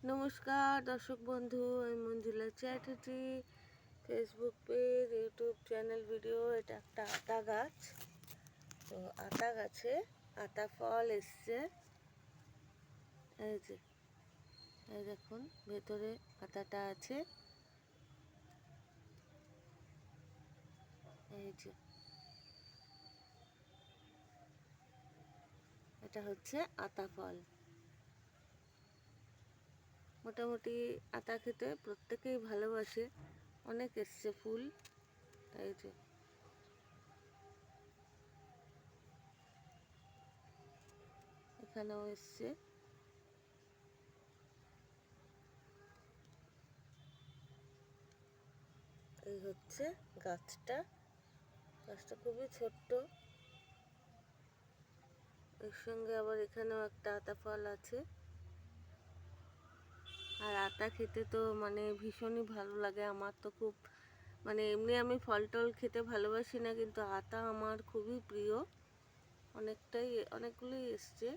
নমস্কার দর্শক বন্ধু, আমি Manjula Chatterjee. Facebook page, YouTube channel, video. এটা একটা আতা গাছ। তো আতা গাছে আতা ফল এসছে। এই যে, এই দেখুন ভেতরে আতাটা আছে। এই যে, এটা হচ্ছে আতা ফল। মোটামুটি আতা খেতে প্রত্যেকেই ভালোবাসে। অনেক এসছে ফুল। এই যে, এখানেও এসছে। এই হচ্ছে গাছটা। গাছটা খুবই ছোট্ট। এর সঙ্গে আবার এখানেও একটা আতা ফল আছে। আর আতা খেতে তো ভীষণই ভালো লাগে। আমার তো খুব এমনি আমি ফল টল খেতে ভালোবাসি না, কিন্তু আতা আমার খুবই প্রিয়। অনেকগুলোই এসছে।